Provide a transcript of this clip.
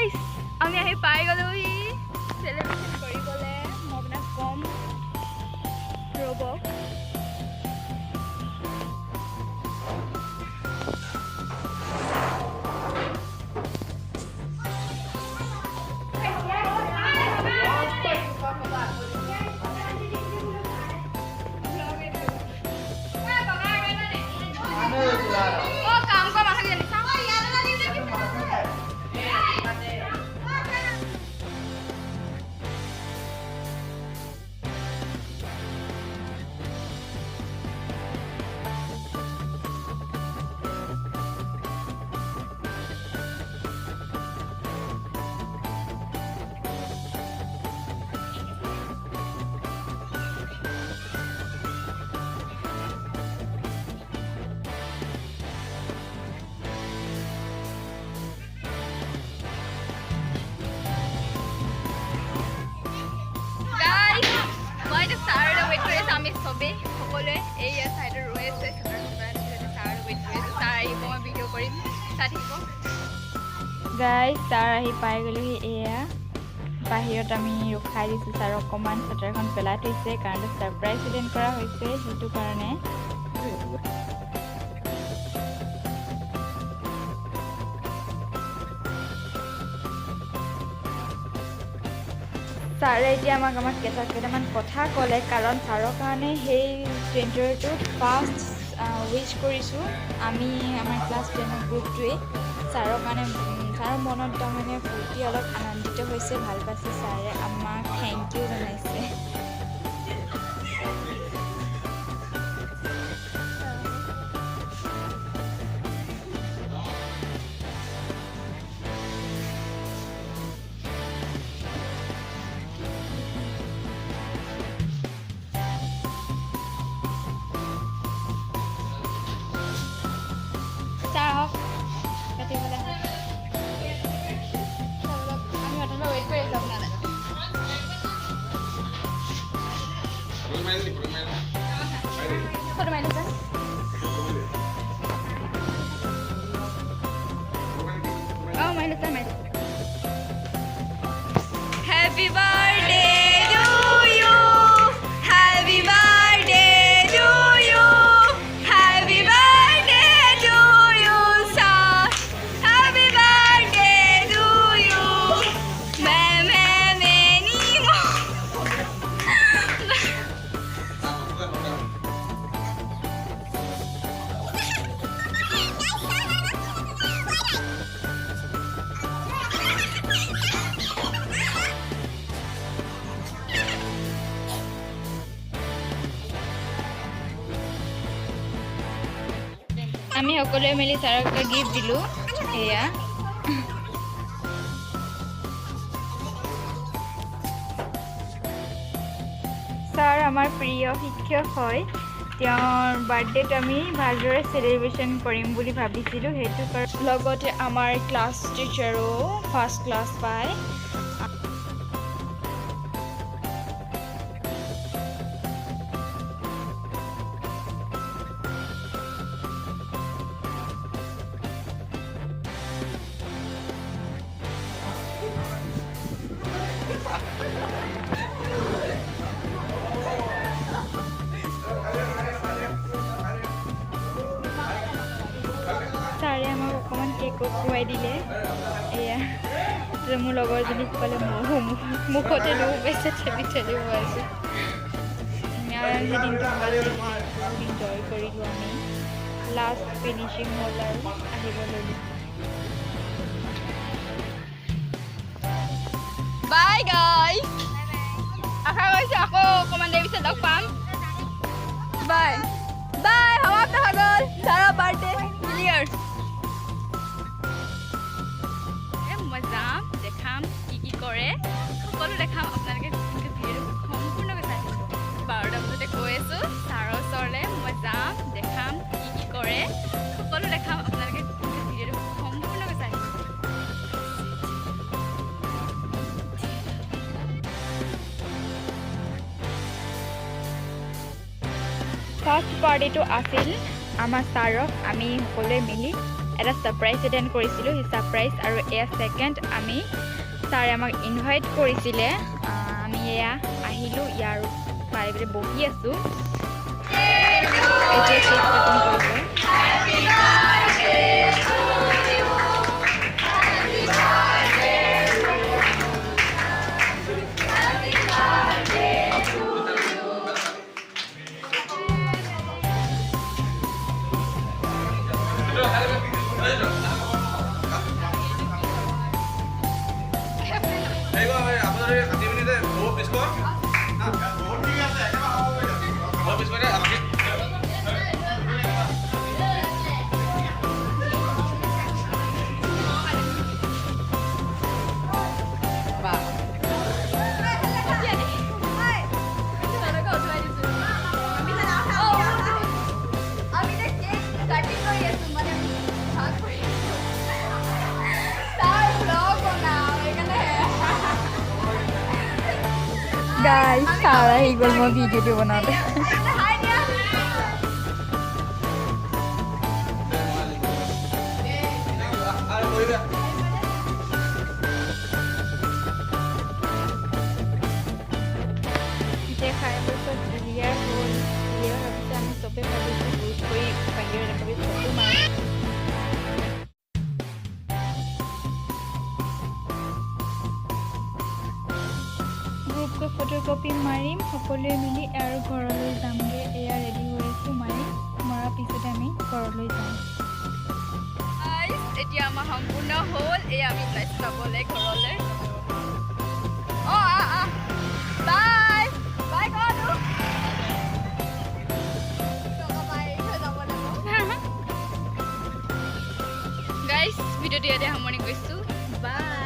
Guys আমি আহি পাই গলোহি সেলিব্ৰেশন কৰিবলে মই আপোনাক কম ৰ'ব আমি সবে সকলে এই সাইডে ৰয়েছে স্যাৰ ওয়েট কৰেছে স্যাৰ আহিব মই ভিডিও কৰিম চাই থাকিব গাইস স্যাৰ আহি পাই গ'লোহি এয়া বাহিৰত আমি ৰখাই দিছোঁ স্যাৰ অকণমান স্বেটাৰখন পেলাই থৈছে কাৰণ সাৰপ্ৰাইজ ইভেণ্ট কৰা হৈছে সেইটো কাৰণে ছাৰে এতিয়া আমাক কেইটামান কথা ক'লে কাৰণ ছাৰৰ কাৰণে সেই চেণ্টাৰটো ফাৰ্ষ্ট উইচ কৰিছোঁ আমি আমাৰ ক্লাছ 10ৰ গ্ৰুপটোৱে ছাৰৰ কাৰণে ছাৰৰ মনত তাৰমানে ফূৰ্তি অলপ আনন্দিত হৈছে ভাল পাইছে ছাৰে আমাক থেংক ইউ জনাইছে Happy birthday to you. Happy birthday to you. Happy birthday to you, sir. Happy birthday to you. Many more. আমি সকলোৱে মিলি ছাৰক এটা গিফ্ট দিলোঁ এয়া ছাৰ আমাৰ প্ৰিয় শিক্ষক হয় তেওঁৰ বাৰ্থডেত আমি ভালদৰে চেলিব্ৰেশ্যন কৰিম বুলি ভাবিছিলোঁ সেইটো কাৰণে লগতে আমাৰ ক্লাছ টিচাৰো ফাৰ্ষ্ট ক্লাছ পায় ছাৰে আমাক অকণমান কেকো খুৱাই দিলে এয়া মোৰ লগৰজনীক ক'লে মুখতে দুখ পাইছে ঠেলি খুৱাইছোঁ আৰু সেই দিনটো ভাল ইনজয় কৰিলোঁ আমি লাষ্ট ফিনিচিং হ'ল আৰু আহিব ল'লোঁ বাই গাইজ আশা কৰিছোঁ আকৌ অকণমান দেৰি পিছত লগ পাম বাই বাই সমাপ্ত হৈ গ'ল ছাৰৰ বাৰ্থডে ক্লিয়াৰ মই যাম দেখাম কি কৰে সকলো দেখাম আপোনালোকে ভিডিঅ'টো সম্পূৰ্ণকৈ চাই থাকিব 12টা বজাতে গৈ আছোঁ ছাৰৰ ওচৰলৈ মই যাম দেখাম কি কৰে সকলো দেখাম আপোনালোকে ভিডিঅ'টো সম্পূৰ্ণকৈ চাই থাকিব ফাৰ্ষ্ট পাৰ্টিটো আছিল আমাৰ ছাৰক আমি সকলোৱে মিলি এটা ছাৰপ্ৰাইজ এটেণ্ড কৰিছিলোঁ সেই ছাৰপ্ৰাইজ আৰু এয়া ছেকেণ্ড আমি ছাৰে আমাক ইনভাইট কৰিছিলে আমি এয়া আহিলোঁ ইয়াৰ পাই পেলাই বহি আছোঁ এতিয়া কেক কাটিং কৰিছে guys, Sarah igol mo video di बनाते इते खाए बस क्लियर हो क्लियर अभी हम सबे भाभी को यूज कोई बाहर रखबे फोटो मार ফটোকপি মাৰিম সকলোৱে মিলি আৰু ঘৰলৈ যামগে এয়া ৰেডি হৈ আছো মাৰিম মৰা পিছতে আমি ঘৰলৈ যাম গাইস এতিয়া আমাৰ সম্পূৰ্ণ হ'ল এই আমি লাইট চাবলে ঘৰলৈ বাই বাই গলো গাইস ভিডিওটো ইয়াতে সামৰণি কৰিছো বাই